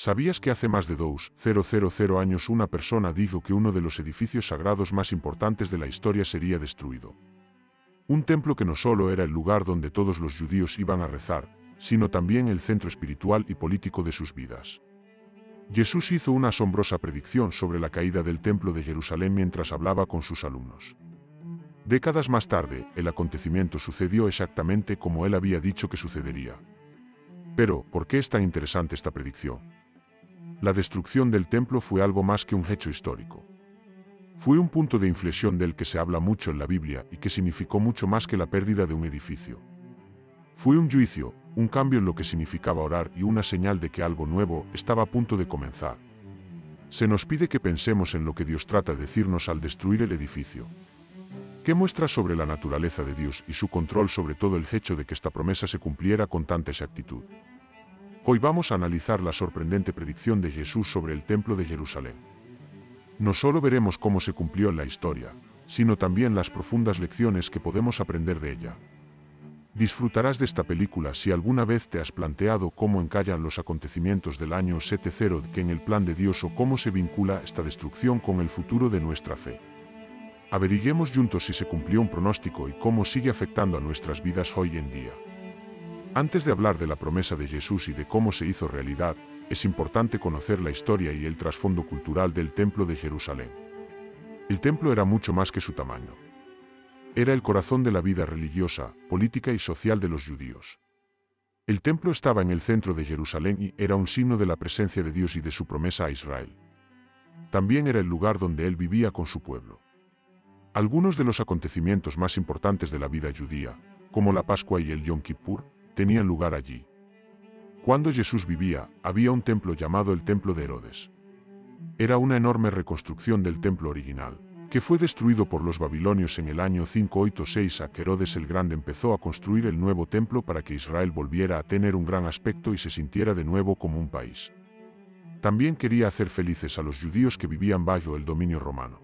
¿Sabías que hace más de 2.000 años una persona dijo que uno de los edificios sagrados más importantes de la historia sería destruido? Un templo que no solo era el lugar donde todos los judíos iban a rezar, sino también el centro espiritual y político de sus vidas. Jesús hizo una asombrosa predicción sobre la caída del templo de Jerusalén mientras hablaba con sus alumnos. Décadas más tarde, el acontecimiento sucedió exactamente como él había dicho que sucedería. Pero, ¿por qué es tan interesante esta predicción? La destrucción del templo fue algo más que un hecho histórico. Fue un punto de inflexión del que se habla mucho en la Biblia y que significó mucho más que la pérdida de un edificio. Fue un juicio, un cambio en lo que significaba orar y una señal de que algo nuevo estaba a punto de comenzar. Se nos pide que pensemos en lo que Dios trata de decirnos al destruir el edificio. ¿Qué muestra sobre la naturaleza de Dios y su control sobre todo el hecho de que esta promesa se cumpliera con tanta exactitud? Hoy vamos a analizar la sorprendente predicción de Jesús sobre el templo de Jerusalén. No solo veremos cómo se cumplió en la historia, sino también las profundas lecciones que podemos aprender de ella. Disfrutarás de esta película si alguna vez te has planteado cómo encallan los acontecimientos del año 70 que en el plan de Dios o cómo se vincula esta destrucción con el futuro de nuestra fe. Averiguemos juntos si se cumplió un pronóstico y cómo sigue afectando a nuestras vidas hoy en día. Antes de hablar de la promesa de Jesús y de cómo se hizo realidad, es importante conocer la historia y el trasfondo cultural del Templo de Jerusalén. El templo era mucho más que su tamaño. Era el corazón de la vida religiosa, política y social de los judíos. El templo estaba en el centro de Jerusalén y era un signo de la presencia de Dios y de su promesa a Israel. También era el lugar donde él vivía con su pueblo. Algunos de los acontecimientos más importantes de la vida judía, como la Pascua y el Yom Kippur, tenían lugar allí. Cuando Jesús vivía, había un templo llamado el Templo de Herodes. Era una enorme reconstrucción del templo original, que fue destruido por los babilonios en el año 586 a. Herodes el Grande empezó a construir el nuevo templo para que Israel volviera a tener un gran aspecto y se sintiera de nuevo como un país. También quería hacer felices a los judíos que vivían bajo el dominio romano.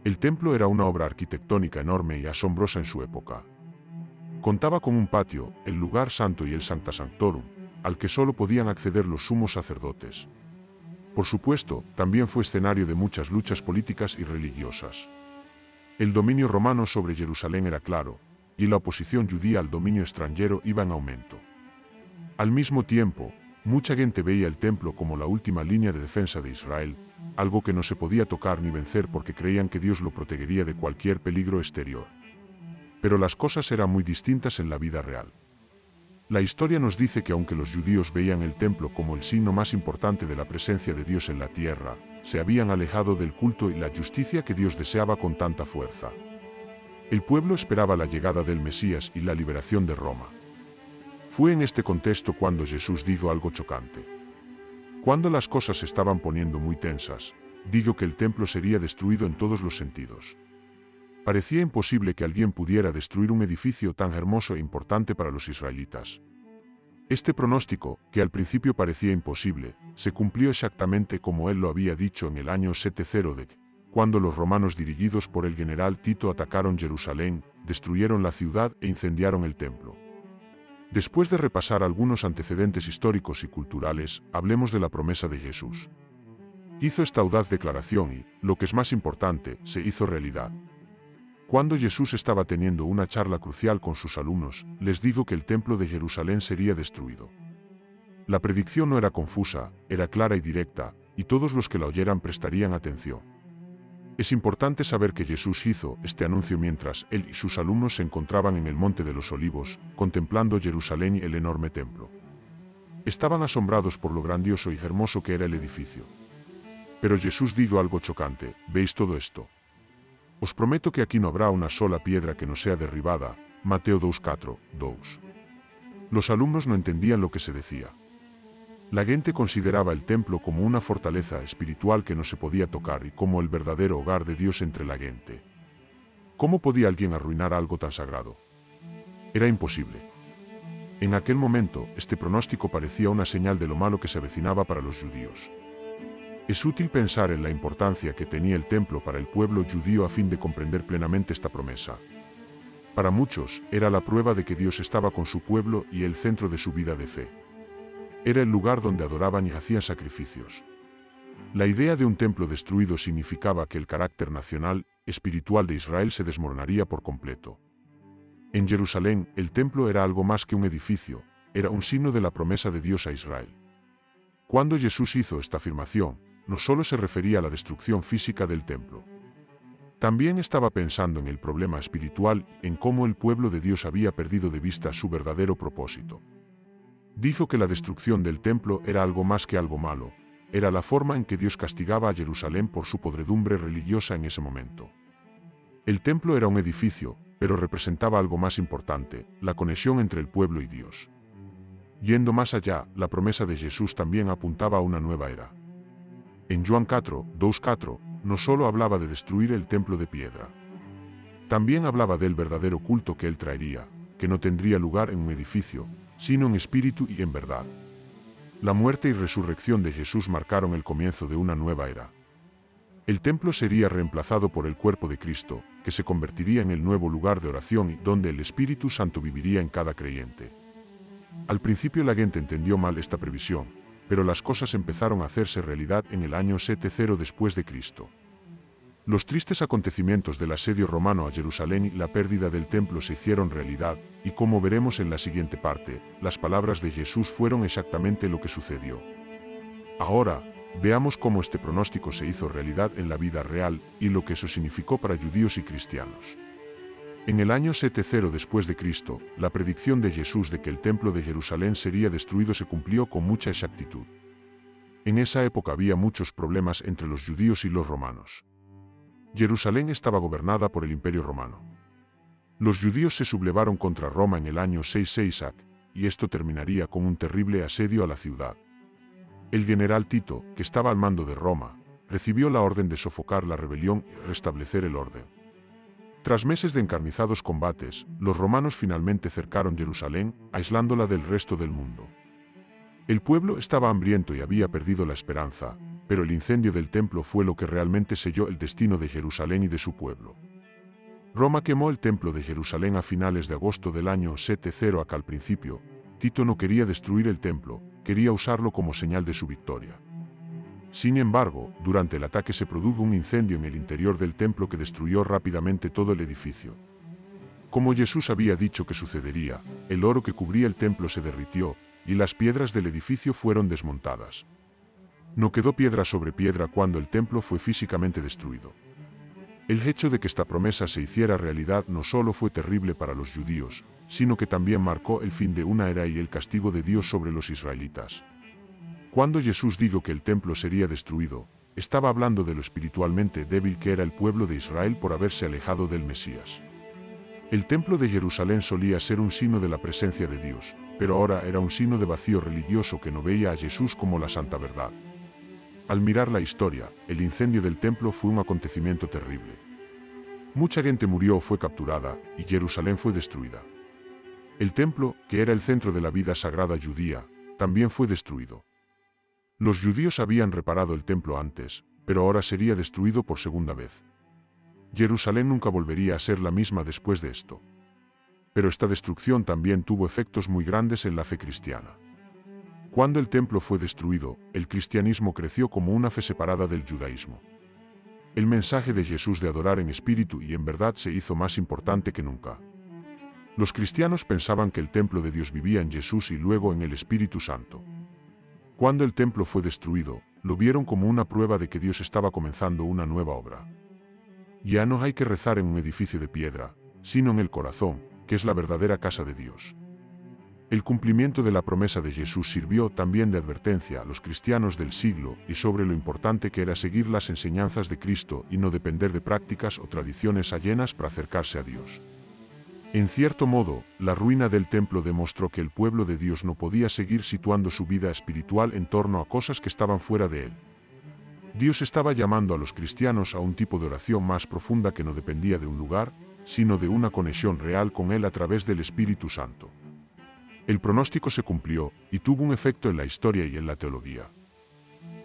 El templo era una obra arquitectónica enorme y asombrosa en su época. Contaba con un patio, el lugar santo y el Sancta Sanctorum, al que solo podían acceder los sumos sacerdotes. Por supuesto, también fue escenario de muchas luchas políticas y religiosas. El dominio romano sobre Jerusalén era claro, y la oposición judía al dominio extranjero iba en aumento. Al mismo tiempo, mucha gente veía el templo como la última línea de defensa de Israel, algo que no se podía tocar ni vencer porque creían que Dios lo protegería de cualquier peligro exterior. Pero las cosas eran muy distintas en la vida real. La historia nos dice que aunque los judíos veían el templo como el signo más importante de la presencia de Dios en la tierra, se habían alejado del culto y la justicia que Dios deseaba con tanta fuerza. El pueblo esperaba la llegada del Mesías y la liberación de Roma. Fue en este contexto cuando Jesús dijo algo chocante. Cuando las cosas se estaban poniendo muy tensas, dijo que el templo sería destruido en todos los sentidos. Parecía imposible que alguien pudiera destruir un edificio tan hermoso e importante para los israelitas. Este pronóstico, que al principio parecía imposible, se cumplió exactamente como él lo había dicho en el año 70, cuando los romanos dirigidos por el general Tito atacaron Jerusalén, destruyeron la ciudad e incendiaron el templo. Después de repasar algunos antecedentes históricos y culturales, hablemos de la promesa de Jesús. Hizo esta audaz declaración y, lo que es más importante, se hizo realidad. Cuando Jesús estaba teniendo una charla crucial con sus alumnos, les dijo que el templo de Jerusalén sería destruido. La predicción no era confusa, era clara y directa, y todos los que la oyeran prestarían atención. Es importante saber que Jesús hizo este anuncio mientras él y sus alumnos se encontraban en el Monte de los Olivos, contemplando Jerusalén y el enorme templo. Estaban asombrados por lo grandioso y hermoso que era el edificio. Pero Jesús dijo algo chocante: ¿veis todo esto? Os prometo que aquí no habrá una sola piedra que no sea derribada. Mateo 2:4, 2. Los alumnos no entendían lo que se decía. La gente consideraba el templo como una fortaleza espiritual que no se podía tocar y como el verdadero hogar de Dios entre la gente. ¿Cómo podía alguien arruinar algo tan sagrado? Era imposible. En aquel momento, este pronóstico parecía una señal de lo malo que se avecinaba para los judíos. Es útil pensar en la importancia que tenía el templo para el pueblo judío a fin de comprender plenamente esta promesa. Para muchos, era la prueba de que Dios estaba con su pueblo y el centro de su vida de fe. Era el lugar donde adoraban y hacían sacrificios. La idea de un templo destruido significaba que el carácter nacional, espiritual de Israel se desmoronaría por completo. En Jerusalén, el templo era algo más que un edificio, era un signo de la promesa de Dios a Israel. Cuando Jesús hizo esta afirmación, no solo se refería a la destrucción física del templo. También estaba pensando en el problema espiritual, en cómo el pueblo de Dios había perdido de vista su verdadero propósito. Dijo que la destrucción del templo era algo más que algo malo, era la forma en que Dios castigaba a Jerusalén por su podredumbre religiosa en ese momento. El templo era un edificio, pero representaba algo más importante, la conexión entre el pueblo y Dios. Yendo más allá, la promesa de Jesús también apuntaba a una nueva era. En Juan 4, 2:4, no solo hablaba de destruir el templo de piedra. También hablaba del verdadero culto que él traería, que no tendría lugar en un edificio, sino en espíritu y en verdad. La muerte y resurrección de Jesús marcaron el comienzo de una nueva era. El templo sería reemplazado por el cuerpo de Cristo, que se convertiría en el nuevo lugar de oración y donde el Espíritu Santo viviría en cada creyente. Al principio la gente entendió mal esta previsión, pero las cosas empezaron a hacerse realidad en el año 70 después de Cristo. Los tristes acontecimientos del asedio romano a Jerusalén y la pérdida del templo se hicieron realidad, y como veremos en la siguiente parte, las palabras de Jesús fueron exactamente lo que sucedió. Ahora, veamos cómo este pronóstico se hizo realidad en la vida real, y lo que eso significó para judíos y cristianos. En el año 70 después de Cristo, la predicción de Jesús de que el templo de Jerusalén sería destruido se cumplió con mucha exactitud. En esa época había muchos problemas entre los judíos y los romanos. Jerusalén estaba gobernada por el Imperio Romano. Los judíos se sublevaron contra Roma en el año 66 AC, y esto terminaría con un terrible asedio a la ciudad. El general Tito, que estaba al mando de Roma, recibió la orden de sofocar la rebelión y restablecer el orden. Tras meses de encarnizados combates, los romanos finalmente cercaron Jerusalén, aislándola del resto del mundo. El pueblo estaba hambriento y había perdido la esperanza, pero el incendio del templo fue lo que realmente selló el destino de Jerusalén y de su pueblo. Roma quemó el templo de Jerusalén a finales de agosto del año 70 AC. Al principio, Tito no quería destruir el templo, quería usarlo como señal de su victoria. Sin embargo, durante el ataque se produjo un incendio en el interior del templo que destruyó rápidamente todo el edificio. Como Jesús había dicho que sucedería, el oro que cubría el templo se derritió, y las piedras del edificio fueron desmontadas. No quedó piedra sobre piedra cuando el templo fue físicamente destruido. El hecho de que esta promesa se hiciera realidad no solo fue terrible para los judíos, sino que también marcó el fin de una era y el castigo de Dios sobre los israelitas. Cuando Jesús dijo que el templo sería destruido, estaba hablando de lo espiritualmente débil que era el pueblo de Israel por haberse alejado del Mesías. El templo de Jerusalén solía ser un signo de la presencia de Dios, pero ahora era un signo de vacío religioso que no veía a Jesús como la santa verdad. Al mirar la historia, el incendio del templo fue un acontecimiento terrible. Mucha gente murió o fue capturada, y Jerusalén fue destruida. El templo, que era el centro de la vida sagrada judía, también fue destruido. Los judíos habían reparado el templo antes, pero ahora sería destruido por segunda vez. Jerusalén nunca volvería a ser la misma después de esto. Pero esta destrucción también tuvo efectos muy grandes en la fe cristiana. Cuando el templo fue destruido, el cristianismo creció como una fe separada del judaísmo. El mensaje de Jesús de adorar en espíritu y en verdad se hizo más importante que nunca. Los cristianos pensaban que el templo de Dios vivía en Jesús y luego en el Espíritu Santo. Cuando el templo fue destruido, lo vieron como una prueba de que Dios estaba comenzando una nueva obra. Ya no hay que rezar en un edificio de piedra, sino en el corazón, que es la verdadera casa de Dios. El cumplimiento de la promesa de Jesús sirvió también de advertencia a los cristianos del siglo y sobre lo importante que era seguir las enseñanzas de Cristo y no depender de prácticas o tradiciones ajenas para acercarse a Dios. En cierto modo, la ruina del templo demostró que el pueblo de Dios no podía seguir situando su vida espiritual en torno a cosas que estaban fuera de él. Dios estaba llamando a los cristianos a un tipo de oración más profunda que no dependía de un lugar, sino de una conexión real con Él a través del Espíritu Santo. El pronóstico se cumplió, y tuvo un efecto en la historia y en la teología.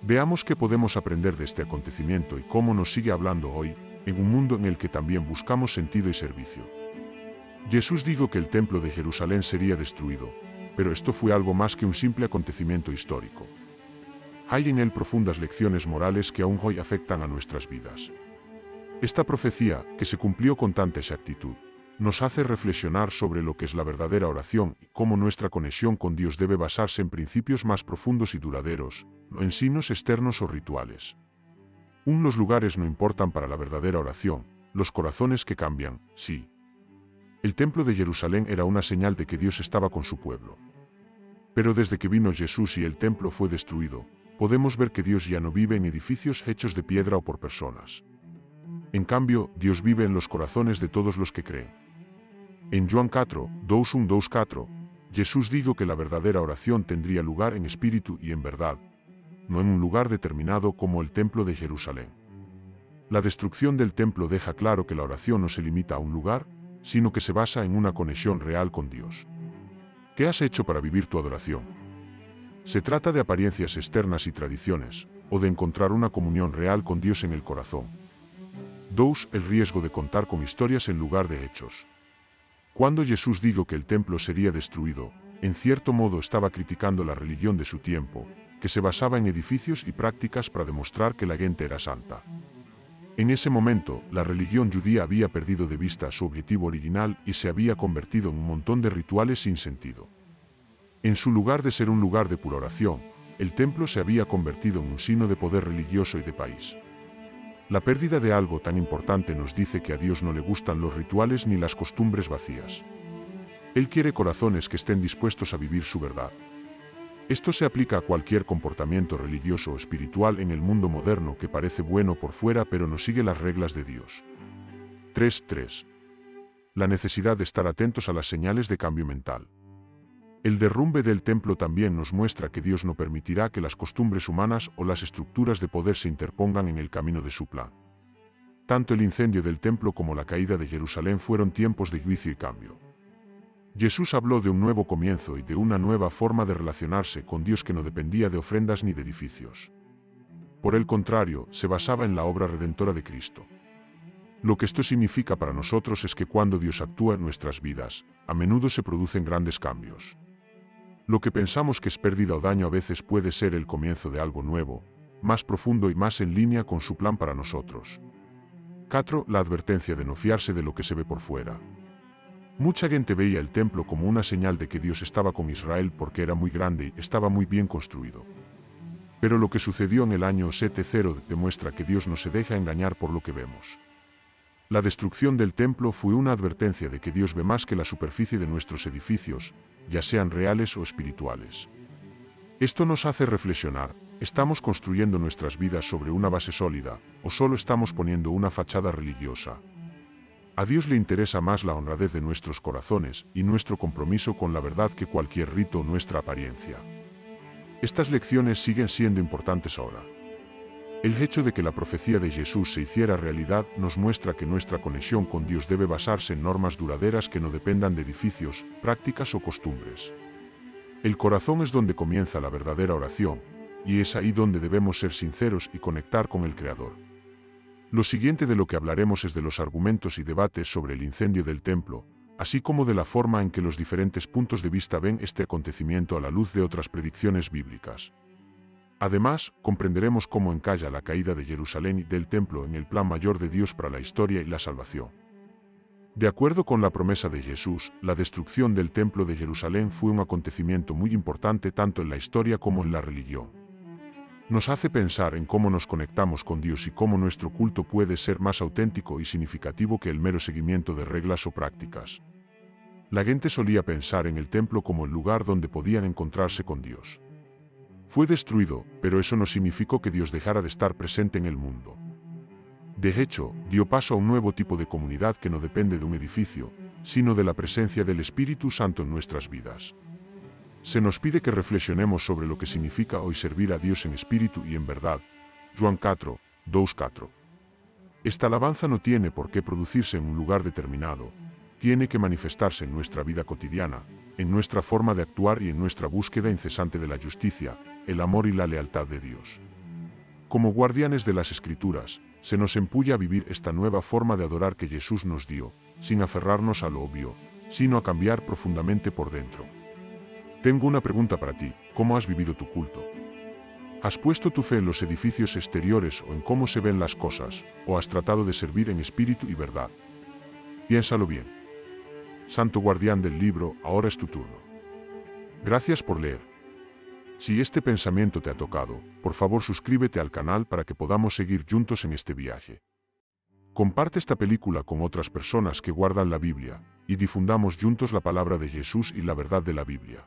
Veamos qué podemos aprender de este acontecimiento y cómo nos sigue hablando hoy, en un mundo en el que también buscamos sentido y servicio. Jesús dijo que el templo de Jerusalén sería destruido, pero esto fue algo más que un simple acontecimiento histórico. Hay en él profundas lecciones morales que aún hoy afectan a nuestras vidas. Esta profecía, que se cumplió con tanta exactitud, nos hace reflexionar sobre lo que es la verdadera oración y cómo nuestra conexión con Dios debe basarse en principios más profundos y duraderos, no en signos externos o rituales. Los lugares no importan para la verdadera oración, los corazones que cambian, sí. El templo de Jerusalén era una señal de que Dios estaba con su pueblo. Pero desde que vino Jesús y el templo fue destruido, podemos ver que Dios ya no vive en edificios hechos de piedra o por personas. En cambio, Dios vive en los corazones de todos los que creen. En Juan 4, 2:4, Jesús dijo que la verdadera oración tendría lugar en espíritu y en verdad, no en un lugar determinado como el templo de Jerusalén. La destrucción del templo deja claro que la oración no se limita a un lugar, sino que se basa en una conexión real con Dios. ¿Qué has hecho para vivir tu adoración? ¿Se trata de apariencias externas y tradiciones, o de encontrar una comunión real con Dios en el corazón? 2. El riesgo de contar con historias en lugar de hechos. Cuando Jesús dijo que el templo sería destruido, en cierto modo estaba criticando la religión de su tiempo, que se basaba en edificios y prácticas para demostrar que la gente era santa. En ese momento, la religión judía había perdido de vista su objetivo original y se había convertido en un montón de rituales sin sentido. En su lugar de ser un lugar de pura oración, el templo se había convertido en un signo de poder religioso y de país. La pérdida de algo tan importante nos dice que a Dios no le gustan los rituales ni las costumbres vacías. Él quiere corazones que estén dispuestos a vivir su verdad. Esto se aplica a cualquier comportamiento religioso o espiritual en el mundo moderno que parece bueno por fuera pero no sigue las reglas de Dios. 3.3. La necesidad de estar atentos a las señales de cambio mental. El derrumbe del templo también nos muestra que Dios no permitirá que las costumbres humanas o las estructuras de poder se interpongan en el camino de su plan. Tanto el incendio del templo como la caída de Jerusalén fueron tiempos de juicio y cambio. Jesús habló de un nuevo comienzo y de una nueva forma de relacionarse con Dios que no dependía de ofrendas ni de edificios. Por el contrario, se basaba en la obra redentora de Cristo. Lo que esto significa para nosotros es que cuando Dios actúa en nuestras vidas, a menudo se producen grandes cambios. Lo que pensamos que es pérdida o daño a veces puede ser el comienzo de algo nuevo, más profundo y más en línea con su plan para nosotros. 4. La advertencia de no fiarse de lo que se ve por fuera. Mucha gente veía el templo como una señal de que Dios estaba con Israel porque era muy grande y estaba muy bien construido. Pero lo que sucedió en el año 70 demuestra que Dios no se deja engañar por lo que vemos. La destrucción del templo fue una advertencia de que Dios ve más que la superficie de nuestros edificios, ya sean reales o espirituales. Esto nos hace reflexionar, ¿estamos construyendo nuestras vidas sobre una base sólida, o solo estamos poniendo una fachada religiosa? A Dios le interesa más la honradez de nuestros corazones y nuestro compromiso con la verdad que cualquier rito o nuestra apariencia. Estas lecciones siguen siendo importantes ahora. El hecho de que la profecía de Jesús se hiciera realidad nos muestra que nuestra conexión con Dios debe basarse en normas duraderas que no dependan de edificios, prácticas o costumbres. El corazón es donde comienza la verdadera oración, y es ahí donde debemos ser sinceros y conectar con el Creador. Lo siguiente de lo que hablaremos es de los argumentos y debates sobre el incendio del templo, así como de la forma en que los diferentes puntos de vista ven este acontecimiento a la luz de otras predicciones bíblicas. Además, comprenderemos cómo encalla la caída de Jerusalén y del templo en el plan mayor de Dios para la historia y la salvación. De acuerdo con la promesa de Jesús, la destrucción del templo de Jerusalén fue un acontecimiento muy importante tanto en la historia como en la religión. Nos hace pensar en cómo nos conectamos con Dios y cómo nuestro culto puede ser más auténtico y significativo que el mero seguimiento de reglas o prácticas. La gente solía pensar en el templo como el lugar donde podían encontrarse con Dios. Fue destruido, pero eso no significó que Dios dejara de estar presente en el mundo. De hecho, dio paso a un nuevo tipo de comunidad que no depende de un edificio, sino de la presencia del Espíritu Santo en nuestras vidas. Se nos pide que reflexionemos sobre lo que significa hoy servir a Dios en espíritu y en verdad. Juan 4, 2:4. Esta alabanza no tiene por qué producirse en un lugar determinado, tiene que manifestarse en nuestra vida cotidiana, en nuestra forma de actuar y en nuestra búsqueda incesante de la justicia, el amor y la lealtad de Dios. Como guardianes de las Escrituras, se nos empuja a vivir esta nueva forma de adorar que Jesús nos dio, sin aferrarnos a lo obvio, sino a cambiar profundamente por dentro. Tengo una pregunta para ti. ¿Cómo has vivido tu culto? ¿Has puesto tu fe en los edificios exteriores o en cómo se ven las cosas, o has tratado de servir en espíritu y verdad? Piénsalo bien. Santo guardián del libro, ahora es tu turno. Gracias por leer. Si este pensamiento te ha tocado, por favor suscríbete al canal para que podamos seguir juntos en este viaje. Comparte esta película con otras personas que guardan la Biblia, y difundamos juntos la palabra de Jesús y la verdad de la Biblia.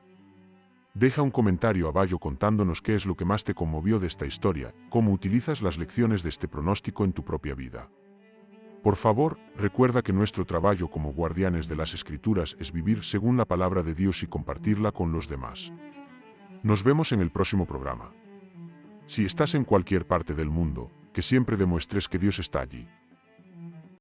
Deja un comentario abajo contándonos qué es lo que más te conmovió de esta historia, cómo utilizas las lecciones de este pronóstico en tu propia vida. Por favor, recuerda que nuestro trabajo como guardianes de las Escrituras es vivir según la palabra de Dios y compartirla con los demás. Nos vemos en el próximo programa. Si estás en cualquier parte del mundo, que siempre demuestres que Dios está allí.